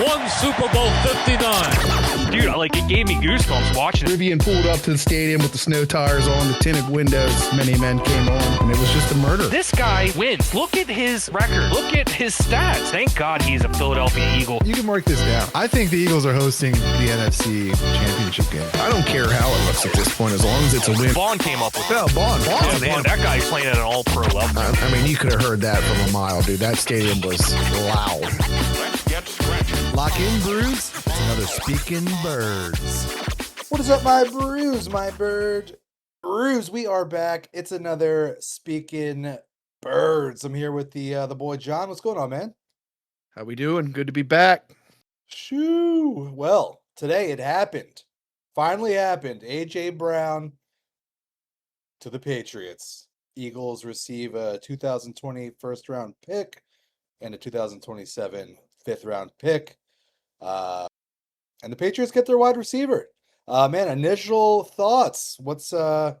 One Super Bowl 59. Dude, it gave me goosebumps watching it. Rivian pulled up to the stadium with the snow tires on, the tinted windows. Many men came on, and it was just a murder. This guy wins. Look at his record. Look at his stats. Thank God he's a Philadelphia Eagle. You can mark this down. I think the Eagles are hosting the NFC Championship game. I don't care how it looks at this point, as long as it's a win. Vaughn came up with Well, Bond. that guy's playing at an all-pro level. I mean, you could have heard that from a mile, dude. That stadium was loud. Let's get scratching. Lock in, Bruce. It's another Speaking Birds. What is up, my brews, my bird? Brews, we are back. It's another Speaking Birds. I'm here with the boy John. What's going on, man? How we doing? Good to be back. Shoo. Well, today it happened. Finally happened. AJ Brown to the Patriots. Eagles receive a 2020 first-round pick and a 2027 fifth-round pick. And the Patriots get their wide receiver. Man, initial thoughts. What are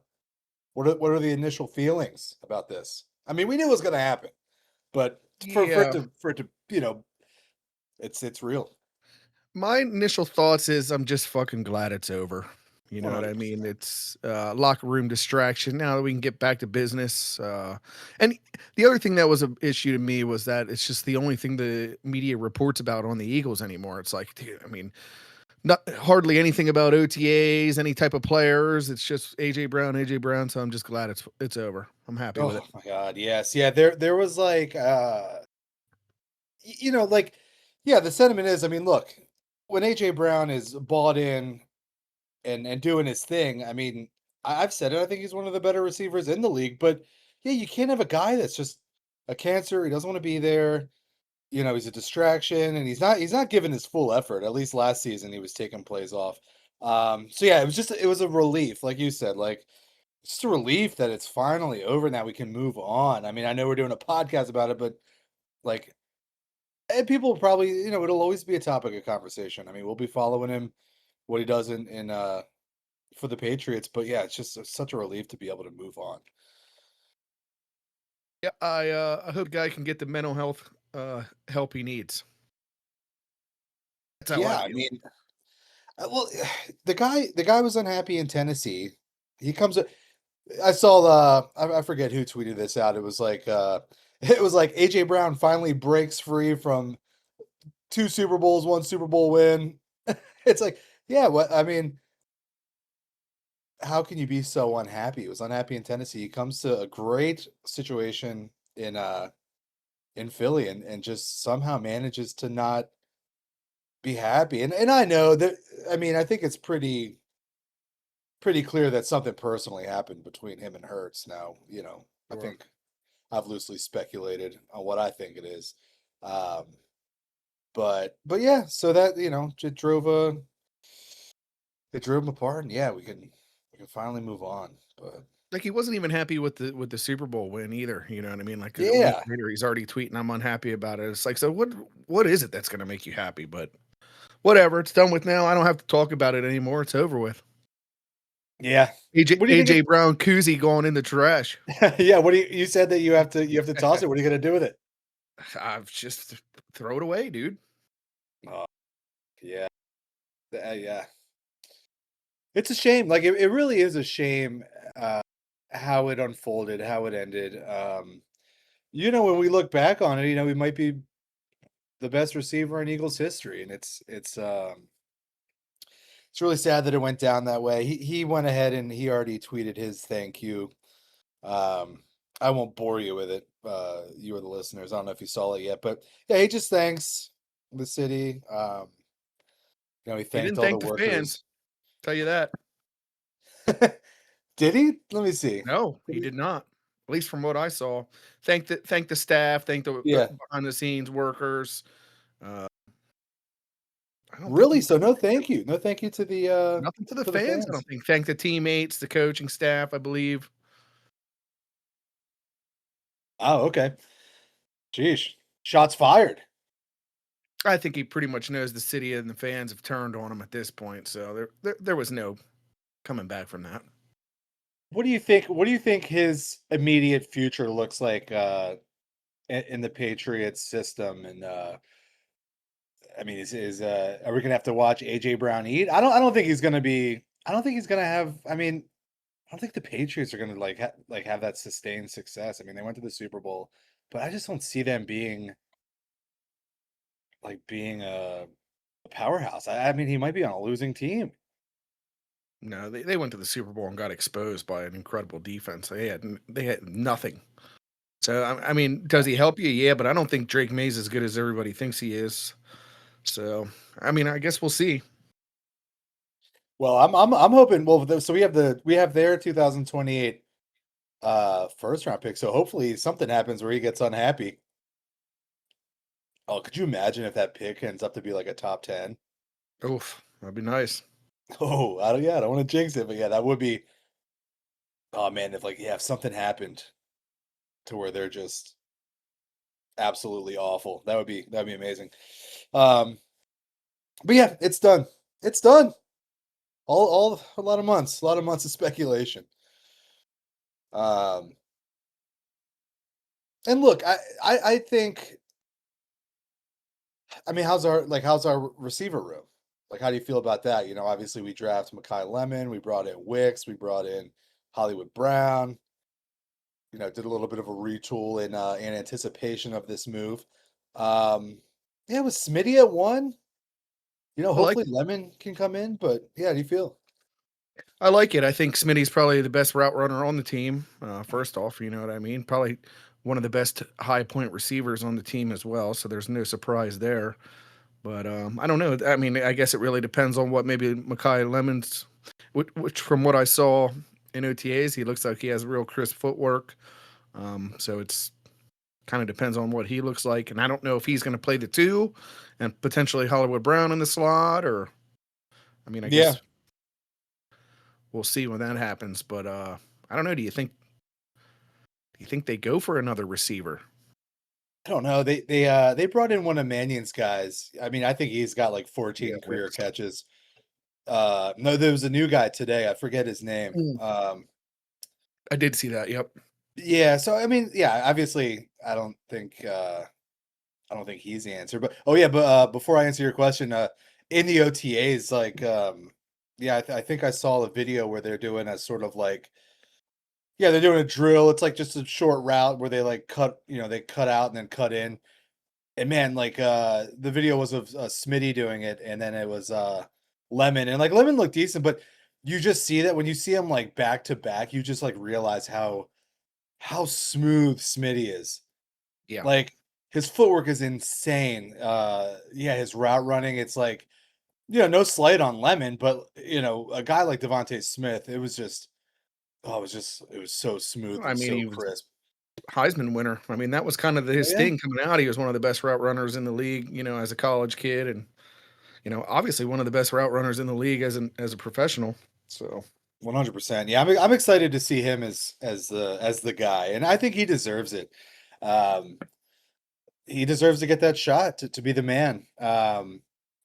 the initial feelings about this? I mean, we knew it was going to happen, but for it to it's real. My initial thoughts is I'm just fucking glad it's over. You know what I mean? It's locker room distraction. Now that we can get back to business. And the other thing that was an issue to me was that it's just the only thing the media reports about on the Eagles anymore. It's like, dude, I mean, not hardly anything about OTAs, any type of players. It's just AJ Brown. So I'm just glad it's over. I'm happy with it. Oh my God, yes, yeah. There was like, the sentiment is, I mean, look, when AJ Brown is bought in and doing his thing, I mean, I've said it. I think he's one of the better receivers in the league. But yeah, you can't have a guy that's just a cancer. He doesn't want to be there. You know, he's a distraction, and he's not giving his full effort. At least last season, he was taking plays off. So yeah, it was a relief, like you said, like just a relief that it's finally over. Now we can move on. I mean, I know we're doing a podcast about it, but like, people will probably, it'll always be a topic of conversation. I mean, we'll be following him, what he does in for the Patriots, but yeah, it's just such a relief to be able to move on. Yeah, I hope the guy can get the mental health help he needs. That's how Yeah, I mean, well, the guy was unhappy in Tennessee. He comes. I saw I forget who tweeted this out. It was like AJ Brown finally breaks free from 2 Super Bowls, 1 Super Bowl win. It's like, yeah, what I mean, how can you be so unhappy? He was unhappy in Tennessee. He comes to a great situation in Philly and just somehow manages to not be happy. And I know that, I mean, I think it's pretty clear that something personally happened between him and Hurts. Now, I think I've loosely speculated on what I think it is. But yeah, so that, it drove him apart, and yeah, we can finally move on. But like, he wasn't even happy with the Super Bowl win either. You know what I mean? Like, a yeah, week later, he's already tweeting, "I'm unhappy about it." It's like, so what is it that's going to make you happy? But whatever, it's done with now. I don't have to talk about it anymore. It's over with. Yeah, AJ Brown koozie going in the trash. Yeah, what do you said that you have to toss it? What are you gonna do with it? I've just throw it away, dude. Oh, yeah, yeah. It's a shame. Like it really is a shame how it unfolded, how it ended. When we look back on it, we might be the best receiver in Eagles history, and it's really sad that it went down that way. He went ahead and he already tweeted his thank you. I won't bore you with it, you or the listeners. I don't know if you saw it yet, but yeah, he just thanks the city. He thanked all the workers. Fans. Tell you that. Did he? Let me see. No, he did not. At least from what I saw. Thank the staff. Thank the behind the scenes workers. Really? So no thank you. No thank you to the nothing to the fans. I don't think. Thank the teammates, the coaching staff, I believe. Oh, okay. Jeez. Shots fired. I think he pretty much knows the city and the fans have turned on him at this point. So there was no coming back from that. What do you think? What do you think his immediate future looks like in the Patriots system? And I mean, are we gonna have to watch AJ Brown eat? I don't think he's gonna be. I don't think he's gonna have. I mean, I don't think the Patriots are gonna have that sustained success. I mean, they went to the Super Bowl, but I just don't see them being a powerhouse. I mean, he might be on a losing team. No, they went to the Super Bowl and got exposed by an incredible defense. They had nothing. So I mean, does he help you? Yeah, but I don't think Drake May's as good as everybody thinks he is. So I mean, I guess we'll see. Well, I'm hoping. Well, so we have their 2028 first round pick. So hopefully something happens where he gets unhappy. Oh, could you imagine if that pick ends up to be like a top 10? Oof, that'd be nice. Oh, I don't want to jinx it, but yeah, that would be. Oh man, if something happened to where they're just absolutely awful, that'd be amazing. Um, but yeah, it's done. It's done. All a lot of months of speculation. Um, and look, I think. I mean, how's our receiver room? Like, how do you feel about that? Obviously we draft Makai Lemon, we brought in Wicks, we brought in Hollywood Brown. Did a little bit of a retool in anticipation of this move. Um, yeah, was Smitty at one? I like Hopefully Lemon can come in, but yeah, how do you feel? I like it. I think Smitty's probably the best route runner on the team. First off, you know what I mean. Probably one of the best high point receivers on the team as well. So there's no surprise there. But I don't know. I mean, I guess it really depends on what maybe Makai Lemons, which from what I saw in OTAs, he looks like he has real crisp footwork. So it's kind of depends on what he looks like, and I don't know if he's going to play the two, and potentially Hollywood Brown in the slot, or I mean, I Yeah, guess we'll see when that happens. But I don't know. Do you think they go for another receiver? I don't know. They brought in one of Mannion's guys. I mean, I think he's got like Yeah, 14 career Wicks. catches. No, there was a new guy today. I forget his name. Mm. I did see that. Yep. Yeah, so I mean, yeah, obviously I don't think he's the answer. But oh yeah, but before I answer your question, in the OTAs, yeah, I think I saw a video where they're doing a sort of like, yeah, they're doing a drill. It's like just a short route where they like they cut out and then cut in. And man, the video was of Smitty doing it, and then it was Lemon, and like Lemon looked decent, but you just see that when you see him like back to back, you just like realize how smooth Smitty is. Yeah. Like his footwork is insane. Yeah, his route running, it's like, no slight on Lemon, but a guy like Devontae Smith, it was just it was so smooth I and mean, so he was crisp. Heisman winner. I mean, that was kind of Oh his yeah. thing coming out. He was one of the best route runners in the league, as a college kid, and obviously one of the best route runners in the league as a professional. So 100%. Yeah, I'm excited to see him as the guy, and I think he deserves it. Um, he deserves to get that shot to be the man.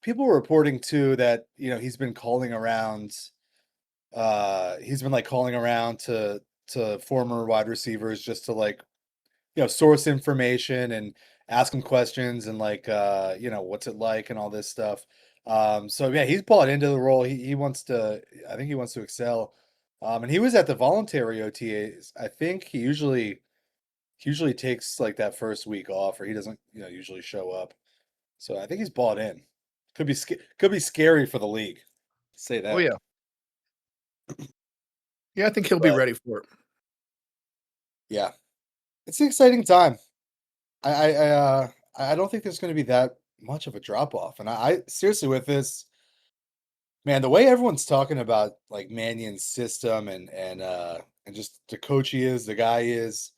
People were reporting too that he's been calling around. He's been like calling around to former wide receivers just to like source information and ask them questions and like what's it like and all this stuff. So yeah, he's bought into the role. He wants to. I think he wants to excel. And he was at the voluntary OTAs. I think he usually takes like that first week off, or he doesn't usually show up. So I think he's bought in. Could be scary for the league. Say oh that. yeah. Yeah, I think he'll be But ready for it. yeah, it's an exciting time. I don't think there's going to be that much of a drop off, and I seriously with this man, the way everyone's talking about like Mannion's system and just the coach he is, the guy he is.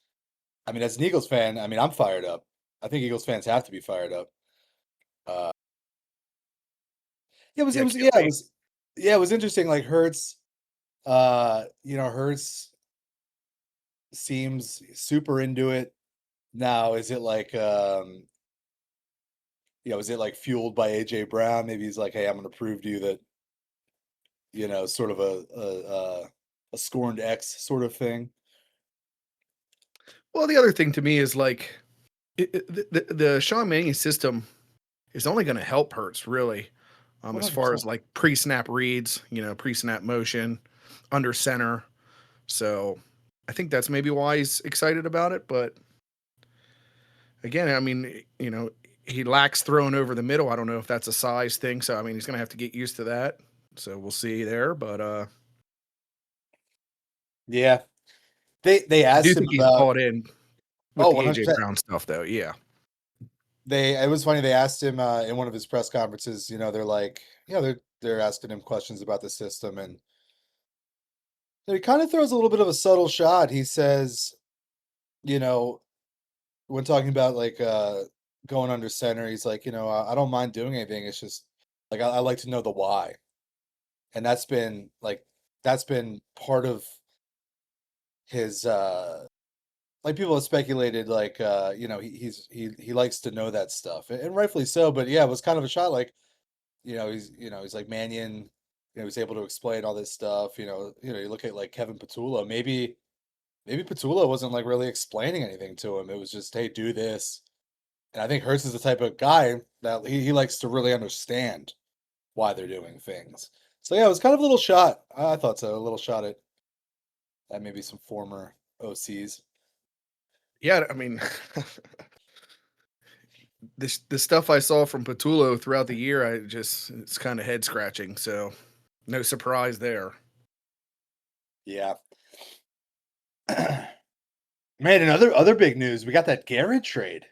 I mean, as an Eagles fan, I mean, I'm fired up. I think Eagles fans have to be fired up. Uh, it was Yeah, it I was can't yeah it wait. was yeah it was interesting. Like Hertz, Hertz seems super into it now. Is it like fueled by AJ Brown? Maybe he's like, hey, I'm going to prove to you that sort of a scorned ex sort of thing. Well, the other thing to me is like the Sean Mannion system. is only going to help Hurts really. As far 100%. as like pre-snap reads, pre-snap motion, under center. So I think that's maybe why he's excited about it. But again, I mean, he lacks throwing over the middle. I don't know if that's a size thing. So I mean, he's going to have to get used to that. So we'll see there. But Yeah. They I do asked him think he's about bought in with oh the AJ 100%. Brown stuff, though. Yeah. It was funny. They asked him in one of his press conferences. They're like, they're asking him questions about the system, and he kind of throws a little bit of a subtle shot. He says, you know, when talking about like going under center, he's like, I don't mind doing anything. It's just like I like to know the why, and that's been part of his like people have speculated like he likes to know that stuff, and rightfully so. But yeah, it was kind of a shot like he's like Mannion, he's able to explain all this stuff. You look at like Kevin Patullo, maybe Patullo wasn't like really explaining anything to him. It was just, hey, do this. And I think Hurts is the type of guy that he likes to really understand why they're doing things. So yeah, it was kind of a little shot. I thought so, a little shot at maybe some former OCs. Yeah. I mean, the stuff I saw from Patullo throughout the year, it's kind of head scratching. So no surprise there. Yeah. Man, and other big news, we got that Garrett trade.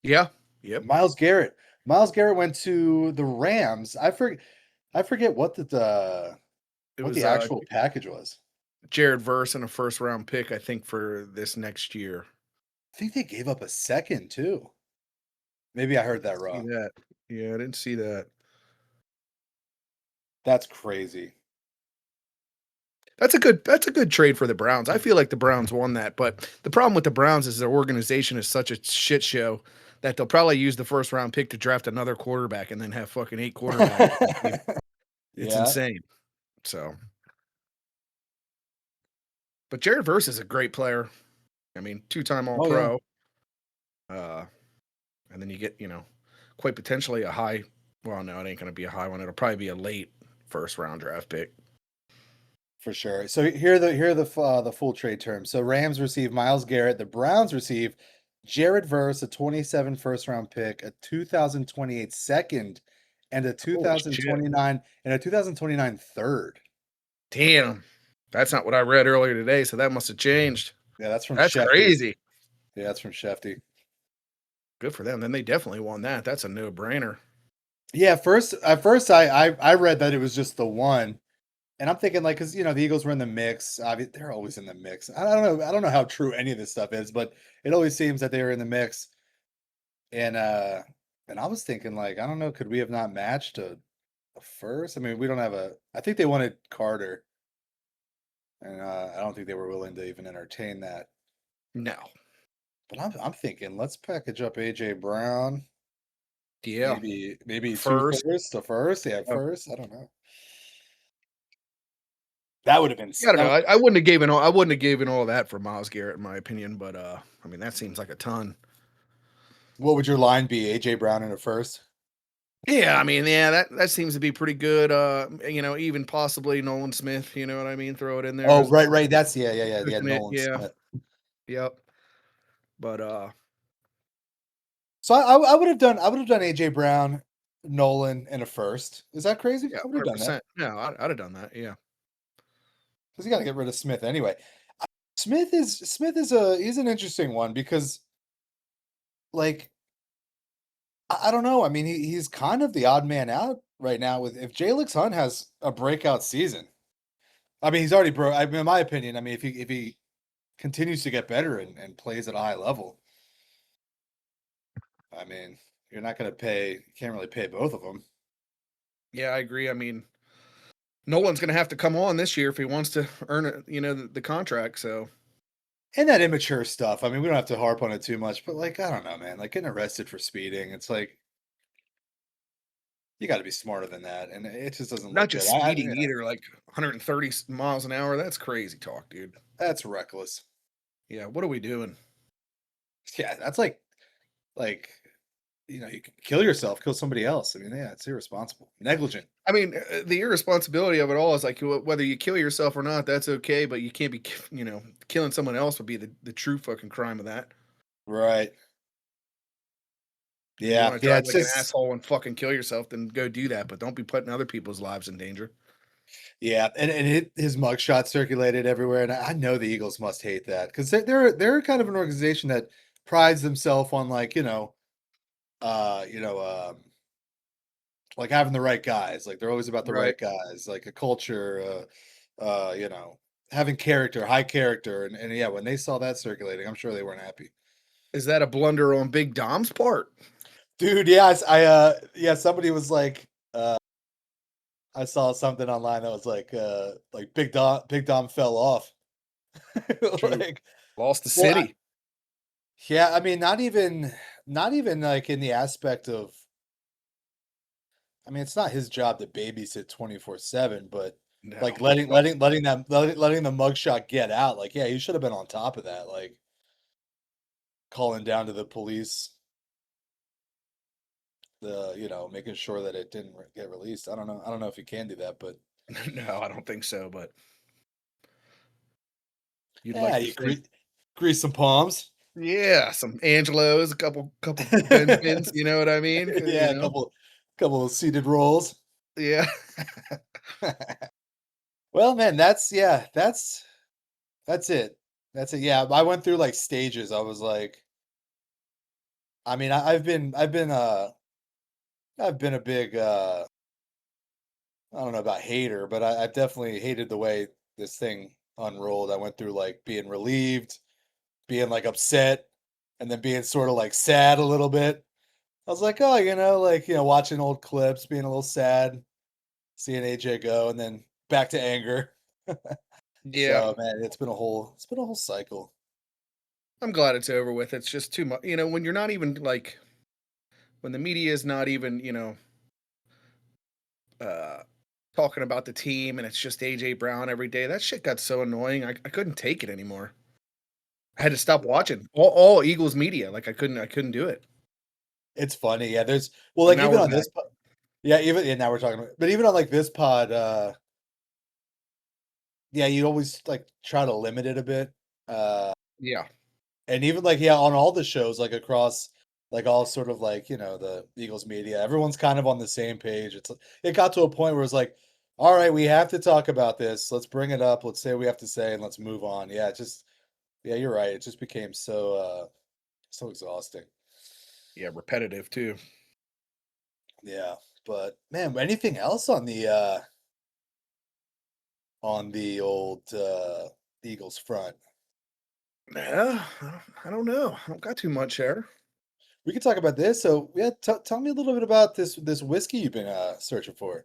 Yeah. Yep. Miles Garrett. Miles Garrett went to the Rams. I forget what It what was the actual package was. Jared Verse and a first round pick, I think, for this next year. I think they gave up a second too. Maybe I heard that See wrong. that? Yeah, I didn't see that. That's crazy. That's a good trade for the Browns. I feel like the Browns won that, but the problem with the Browns is their organization is such a shit show that they'll probably use the first round pick to draft another quarterback and then have fucking 8 quarterbacks. It's Yeah. insane. So, but Jared Verse is a great player. I mean, 2-time All Oh yeah, Pro. Uh, and then you get, quite potentially a high. Well, no, it ain't going to be a high one. It'll probably be a late first round draft pick. for sure. So here are the full trade terms. So Rams receive Miles Garrett. The Browns receive Jared Verse, a 27 first round pick, a 2028 second, and a Holy shit! 2029 third. Damn, that's not what I read earlier today. So that must have changed. Yeah, that's from That's Shefty. crazy. Yeah, that's from Shefty. Good for them. Then they definitely won that. That's a no brainer. Yeah, at first I read that it was just the one. And I'm thinking like, because the Eagles were in the mix. They're always in the mix. I don't know how true any of this stuff is, but it always seems that they were in the mix. And I was thinking like, I don't know, could we have not matched a first? I mean, we don't have I think they wanted Carter, and I don't think they were willing to even entertain that. No. But I'm thinking, let's package up AJ Brown, Yeah. maybe two First. first, a first, yeah, Uh, first. I don't know. That would have been. I don't know. I wouldn't have given all. I wouldn't have given all that for Miles Garrett, in my opinion. But I mean, that seems like a ton. What would your line be? AJ Brown in a first. Yeah, I mean, yeah, that seems to be pretty good. Even possibly Nolan Smith. You know what I mean? Throw it in there. Oh, right. That's yeah. Pushing it. Nolan Yeah. Smith. Yep. But So I would have done AJ Brown, Nolan, and a first. Is that crazy? yeah, I would have done that 100%. No, I'd have done that. Yeah. because you got to get rid of Smith anyway. Smith is he's an interesting one because like I don't know. I mean he's kind of the odd man out right now with if Jalix Hunt has a breakout season. I mean he's already broke. I mean, in my opinion, I mean if he continues to get better and plays at a high level, I mean you're not going to pay. You can't really pay both of them. Yeah, I agree. I mean, Nolan's going to have to come on this year if he wants to earn it. The contract. So And that immature stuff. I mean, we don't have to harp on it too much, but like, I don't know, man. Like getting arrested for speeding, it's like you got to be smarter than that, and it just doesn't not look good. just speeding either. Like 130 miles an hour. That's crazy talk, dude. That's reckless. Yeah. What are we doing? Yeah, that's like you can kill yourself, kill somebody else. I mean, yeah, it's irresponsible, negligent. I mean, the irresponsibility of it all is like whether you kill yourself or not, that's okay, but you can't be, killing someone else would be the true fucking crime of that. Right. You Yeah. want to Yeah. drive It's like an just asshole and fucking kill yourself, then go do that, but don't be putting other people's lives in danger. yeah, and his mugshot circulated everywhere, and I know the Eagles must hate that because they're kind of an organization that prides themselves on like uh you know um like having the right guys. Like they're always about the Right. right guys, like a culture, having character, high character, and yeah, when they saw that circulating, I'm sure they weren't happy. Is that a blunder on Big Dom's part? Dude, yeah, yeah, somebody was I saw something online that was like Big Dom fell off. True. Like, Lost the well, city. yeah, I mean, not even like in the aspect of, I mean, it's not his job to babysit 24/7, but No. like letting the mugshot get out. Like, yeah, you should have been on top of that, like calling down to the police, making sure that it didn't get released. I don't know if you can do that, but No, I don't think so, but you'd yeah, like to you think. grease some palms. Yeah, some Angelos, a couple Benjamins, you know what I mean? Yeah, a couple of seated rolls. Yeah. Well, man, that's it. That's it. Yeah, I went through like stages. I was like, I mean, I've been a big I don't know about hater, but I definitely hated the way this thing unrolled. I went through like being relieved, being like upset, and then being sort of like sad a little bit. I was like, oh, watching old clips, being a little sad, seeing AJ go, and then back to anger. Yeah. So man, it's been a whole cycle. I'm glad it's over with. It's just too much. When you're not even like when the media is not even, uh talking about the team and it's just AJ Brown every day. That shit got so annoying. I couldn't take it anymore. I had to stop watching all Eagles media. Like I couldn't do it. It's funny, yeah. Well, But like now even we're on back. this, yeah. Now we're talking about, but even on like this pod, yeah, you always like try to limit it a bit, uh, Yeah. and even like yeah, on all the shows, like across like all sort of like the Eagles media, everyone's kind of on the same page. It got to a point where it's like, all right, we have to talk about this. Let's bring it up. Let's say what we have to say, and let's move on. Yeah, you're right. It just became so exhausting. Yeah, repetitive too. Yeah, but man, anything else on the old Eagles front? Yeah, I don't know. I don't got too much there. We could talk about this. So yeah, tell me a little bit about this whiskey you've been searching for.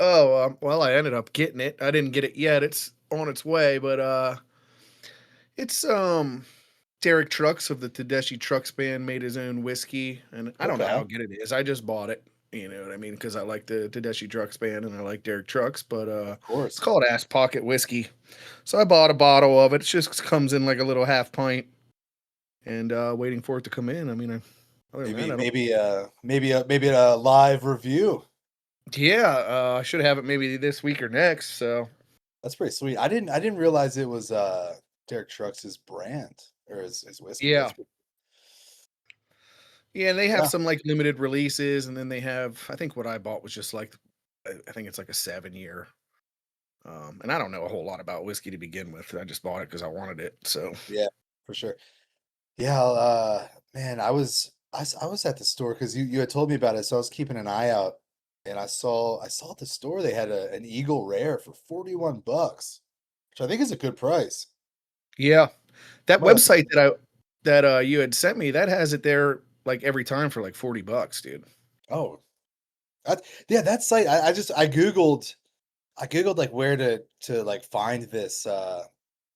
Oh, well, I ended up getting it. I didn't get it yet. It's on its way, but it's Derek Trucks of the Tedeschi Trucks band made his own whiskey, and I don't know Okay, how good it is. I just bought it. You know what I mean? Because I like the Tedeschi Trucks band and I like Derek Trucks, but of it's course. called Ass Pocket Whiskey. So I bought a bottle of it. It just comes in like a little half pint, and waiting for it to come in. I mean, other than that, Maybe I don't. maybe a live review. Yeah, I should have it maybe this week or next. So That's pretty sweet. I didn't realize it was Derek Trucks' brand or his whiskey. yeah, yeah, and they have Yeah, some like limited releases, and then they have. I think what I bought was just like, I think it's like a 7 year. And I don't know a whole lot about whiskey to begin with. I just bought it because I wanted it. So yeah, for sure. Yeah, man, I was at the store because you had told me about it, so I was keeping an eye out, and I saw at the store they had an Eagle Rare for $41, which I think is a good price. yeah, that Might have to, website that you had sent me that has it there like every time for like $40, dude. oh, that, yeah, that site. I googled like where to like find this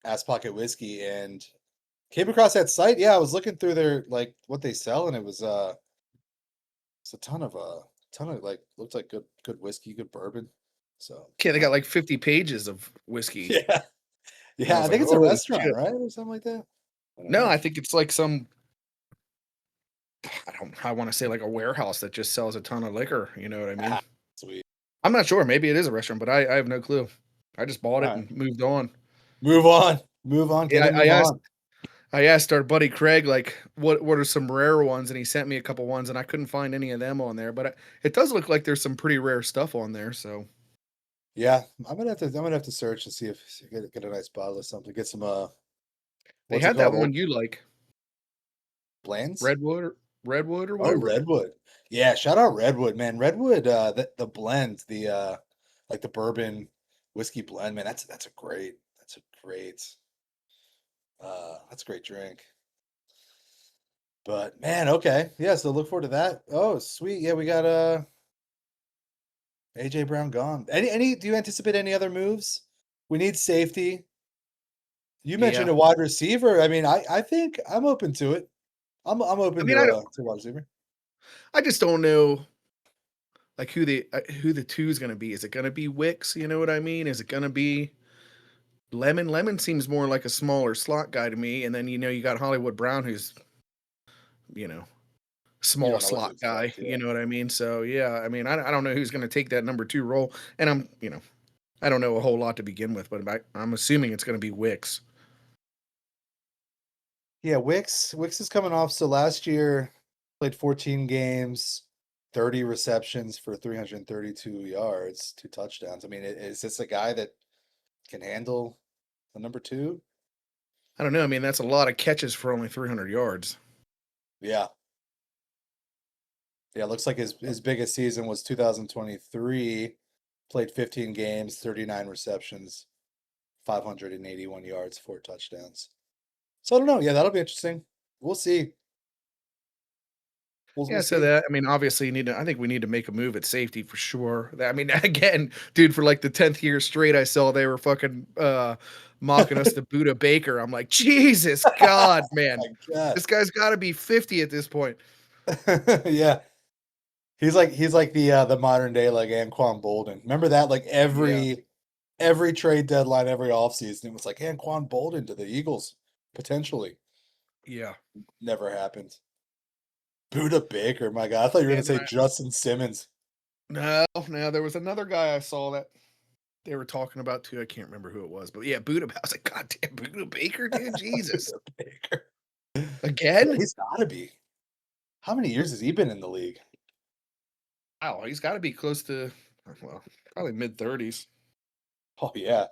ass pocket whiskey and came across that site. Yeah, I was looking through their like what they sell, and it's a ton of like looked like good whiskey, good bourbon. So Okay, they got like 50 pages of whiskey, yeah. and I Yeah, I was like, think it's a holy restaurant, shit. right? Or something like that? I don't No, know. I think it's like some I want to say like a warehouse that just sells a ton of liquor. You know what I mean? Ah, sweet. I'm not sure. Maybe it is a restaurant, but I have no clue. I just bought All it right. and moved on. Move on. Move on. Get Yeah, it. Move on. I asked our buddy Craig like what are some rare ones, and he sent me a couple ones, and I couldn't find any of them on there. But it does look like there's some pretty rare stuff on there. So Yeah, I'm gonna have to search and see if get a nice bottle of something. Get some they what's it had that called? one Old you like, blends? Redwood Redwood or Oh, whatever. Redwood. Yeah, shout out Redwood, man. Redwood, the blend, the like the bourbon whiskey blend, man. That's a great drink. But man, okay. Yeah, so look forward to that. Oh, sweet. Yeah, we got AJ Brown gone. Any do you anticipate any other moves? We need safety. You mentioned Yeah, a wide receiver. I mean, I think I'm open to it. I'm I open mean to wide receiver. I just don't know like who the two is going to be. Is it going to be Wicks? You know what I mean? Is it going to be Lemon? Lemon seems more like a smaller slot guy to me, and then you got Hollywood Brown, who's you know You small don't know what to slot guy. expect. Yeah. You know what I mean? So yeah, I mean I don't know who's going to take that number two role, and I don't know a whole lot to begin with, but I'm assuming it's going to be Wicks. Yeah, Wicks is coming off. So last year played 14 games, 30 receptions for 332 yards, 2 touchdowns. I mean, is this a guy that can handle the number two? I don't know. I mean that's a lot of catches for only 300 yards. Yeah. Yeah, looks like his biggest season was 2023. Played 15 games, 39 receptions, 581 yards, 4 touchdowns. So I don't know. Yeah, that'll be interesting. We'll see. We'll Yeah, so see. that I mean, obviously, I think we need to make a move at safety for sure. I mean, again, dude, for like the 10th year straight, I saw they were fucking mocking us to Buda Baker. I'm like, Jesus God, man, My God. this guy's got to be 50 at this point. Yeah. He's like the modern day like Anquan Bolden. Remember that? Like Yeah, every trade deadline, every offseason, it was like Anquan Bolden to the Eagles, potentially. yeah. Never happened. Buda Baker, my God. I thought you were gonna And then say Justin Simmons. no, there was another guy I saw that they were talking about too. I can't remember who it was, but yeah, Buda. I was like, God damn, Buda Baker, dude, Jesus, Buda Baker. Yeah, again? he's gotta be. How many years has he been in the league? Wow, he's got to be close to, well, probably mid 30s. Oh yeah.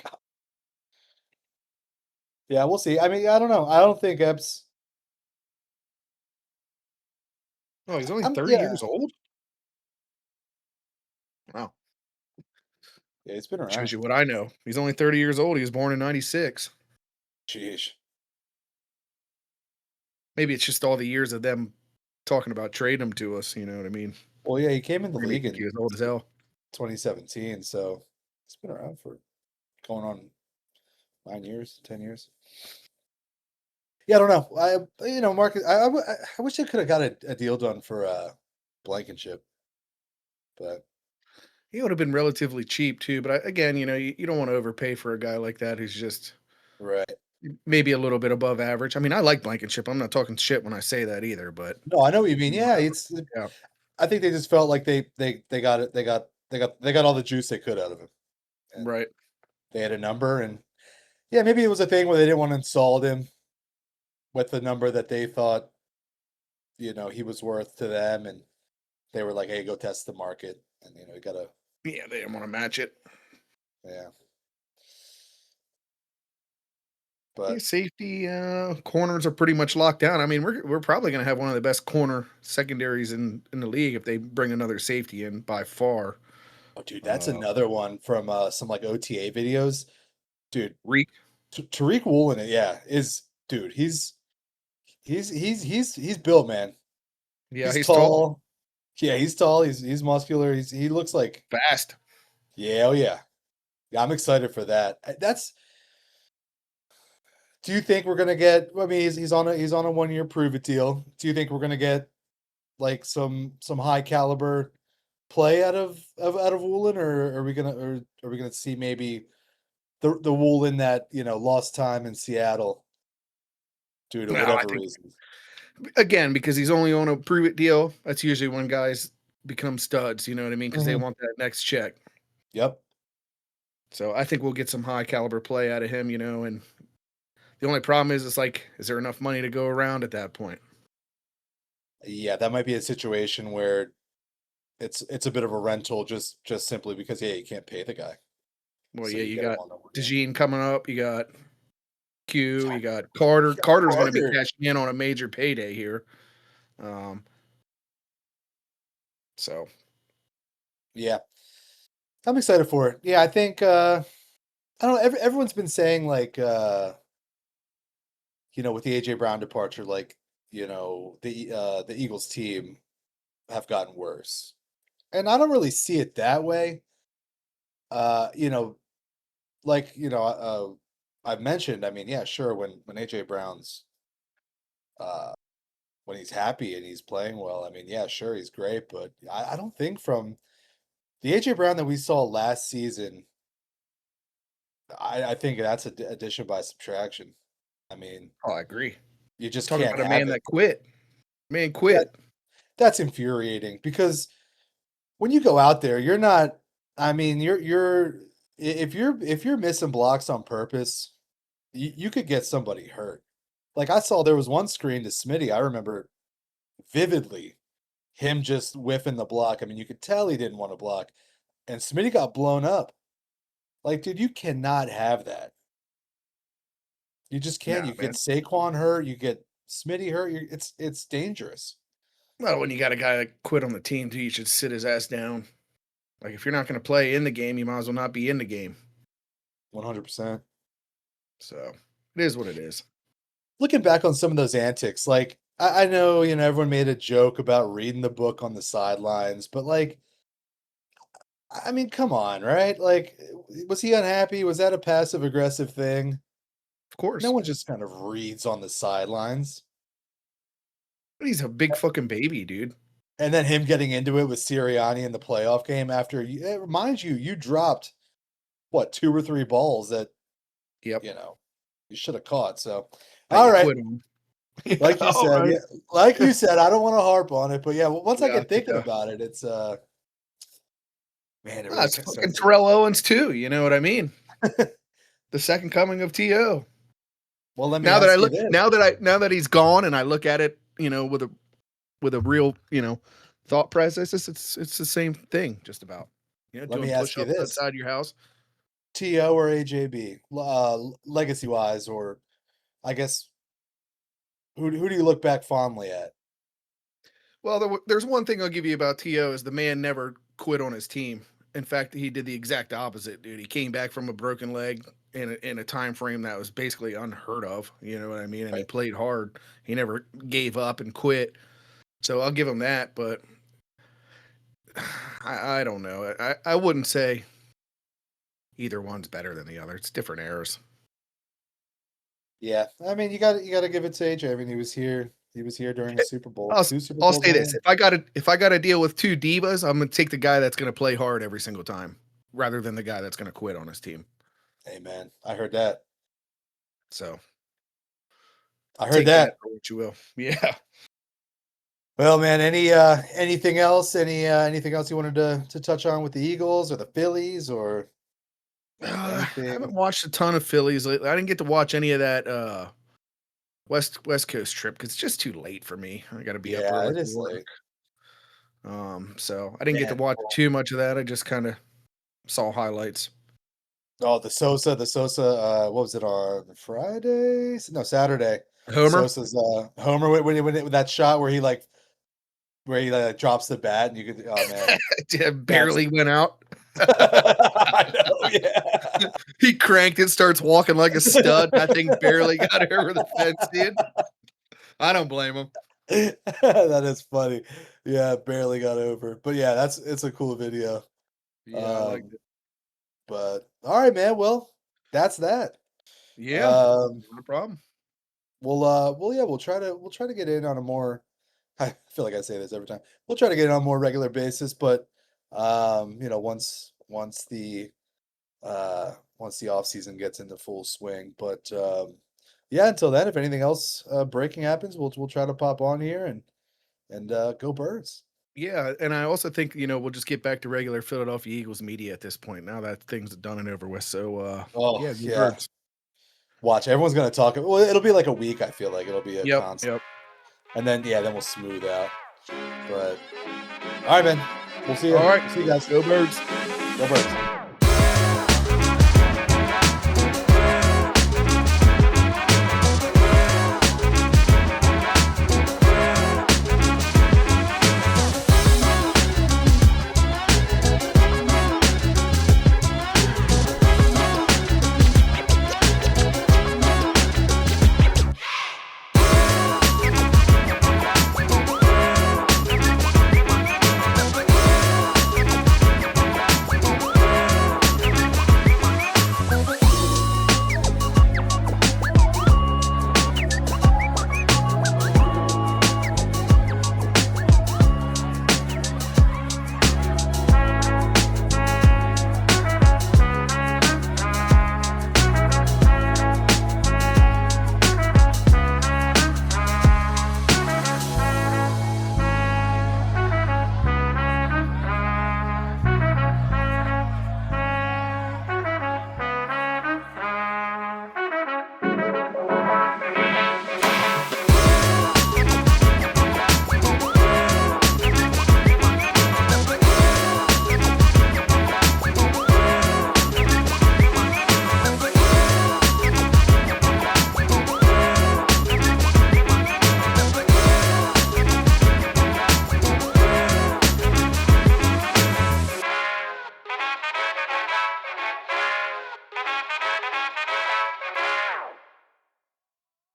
God. Yeah, we'll see. I mean, I don't know. I don't think Epps. Oh, he's only I'm 30 yeah. years old. Wow. Yeah, he's been Shows around. you what I know. He's only 30 years old. He was born in 96. Sheesh. Maybe it's just all the years of them talking about trading him to us, you know what I mean? Well, yeah, he came in the Made me league think he in was old as hell. 2017, so it's been around for going on 9 years, 10 years. Yeah, I don't know. Marcus, I wish I could have got a deal done for Blankenship, but He would have been relatively cheap too, but again, you don't want to overpay for a guy like that who's just right. maybe a little bit above average. I mean, I like Blankenship. I'm not talking shit when I say that either, but No, I know what you mean. Yeah, whatever. it's. Yeah, I think they just felt like they got it. They got all the juice they could out of him, and right. they had a number. And yeah, maybe it was a thing where they didn't want to insult him with the number that they thought he was worth to them, and they were like, "Hey, go test the market," and you gotta, Yeah, they didn't want to match it. yeah. Yeah, But safety corners are pretty much locked down. I mean, we're probably going to have one of the best corner secondaries in the league if they bring another safety in by far. oh, dude, that's Uh, another one from some like OTA videos, dude. Reek, Tariq Woolen, yeah, is dude. He's built, man. yeah, He's he's tall, tall. Yeah, he's tall. He's muscular. He looks like fast. yeah, oh yeah. Yeah, I'm excited for that. That's. Do you think we're gonna get? I mean, he's on a 1 year prove it deal. Do you think we're gonna get like some high caliber play out of Woolen, or are we gonna see maybe the Woolen that lost time in Seattle due to No, I whatever think reason? Again, because he's only on a prove it deal. That's usually when guys become studs. You know what I mean? Because they Mhm. want that next check. Yep. So I think we'll get some high caliber play out of him. And the only problem is, it's like, is there enough money to go around at that point? Yeah, that might be a situation where it's a bit of a rental just simply because yeah, you can't pay the guy. Well, So yeah, you you get him got on the game. DeJean coming up. You got Q. You got Carter. Yeah, Carter's going to be Carter. cashing in on a major payday here. Um, so Yeah. I'm excited for it. Yeah, I think I don't know, everyone's been saying like with the AJ Brown departure, like, the Eagles team have gotten worse. And I don't really see it that way. Uh, you know, I've mentioned, I mean, yeah, sure, when AJ Brown's uh when he's happy and he's playing well, I mean, yeah, sure, he's great, but I don't think from the AJ Brown that we saw last season, I think that's addition by subtraction. I mean, I agree. you just Talking can't about a have man it. that quit. Man That quit. that's infuriating because when you go out there, you're not. I mean, if you're missing blocks on purpose, you could get somebody hurt. Like I saw there was one screen to Smitty. I remember vividly him just whiffing the block. I mean, you could tell he didn't want to block, and Smitty got blown up. Like, dude, you cannot have that. You just No, can't. You get man. Saquon hurt. You get Smitty hurt. It's dangerous. Well, when you got a guy that quit on the team, too, you should sit his ass down. Like, if you're not going to play in the game, you might as well not be in the game. 100%. So it is what it is. Looking back on some of those antics, like I know, everyone made a joke about reading the book on the sidelines, but like, I mean, come on, right? Like, was he unhappy? Was that a passive aggressive thing? Of No course. one just kind of reads on the sidelines. But he's a big fucking baby, dude. And then him getting into it with Sirianni in the playoff game after, mind you, you dropped what, two or three balls that, Yep. you should have caught. So, That all you right. quit on. Like you All said, right. yeah, like you said, I don't want to harp on it, but yeah, once I Yeah. get thinking Yeah. about it, it's man, it really It's fucking starts to. Terrell Owens, too. You know what I mean? The second coming of T.O. Well, let me ask you this. Now that he's gone and I look at it, with a real, thought process, it's the same thing, just about. Let me Doing ask you push-ups this. outside your house. TO or AJB, legacy wise, or I guess who do you look back fondly at? Well, there's one thing I'll give you about T.O. is the man never quit on his team. In fact, he did the exact opposite, dude. He came back from a broken leg in a time frame that was basically unheard of. You know what I mean? And he Right. played hard. He never gave up and quit. So I'll give him that. But I don't know. I wouldn't say either one's better than the other. It's different eras. Yeah, I mean, you got to give it to AJ. I mean, he was here. He was here during the Super Bowl. I'll, Two Super I'll Bowls say in a this: row. if I got to deal with two divas, I'm gonna take the guy that's gonna play hard every single time, rather than the guy that's gonna quit on his team. Hey, man, I heard that. So I heard take that that. for what you will. Yeah. Well, man, anything else? Anything else you wanted to touch on with the Eagles or the Phillies or I haven't anything? watched a ton of Phillies lately. I didn't get to watch any of that West Coast trip because it's just too late for me. I got to be up Yeah, early it for is work. late. So I didn't get to Man, watch too much of that. I just kind of saw highlights. oh, the Sosa, what was it on Friday? No, Saturday. Homer Sosa's homer with that shot where he drops the bat and you could, oh man, that's barely went out. I know, yeah. He cranked it, starts walking like a stud. That thing barely got over the fence, dude. I don't blame him. That is funny. Yeah, barely got over. But yeah, it's a cool video. Yeah, I like Um, it. but all right, man. Well, that's that. Yeah, Um, no problem. we'll try to get in on a more I feel like I say this every time. We'll try to get it on a more regular basis, but once the off season gets into full swing. But yeah, until then, if anything else breaking happens, we'll try to pop on here and go Birds. Yeah, and I also think, we'll just get back to regular Philadelphia Eagles media at this point now that things are done and over with. So, Oh yeah, go yeah, Birds. watch. Everyone's gonna talk. Well, it'll be like a week. I feel like it'll be a Yep, constant, yep. and then then we'll smooth out. But all right, man. We'll see you. All right. See you guys. Go Birds. Go Birds.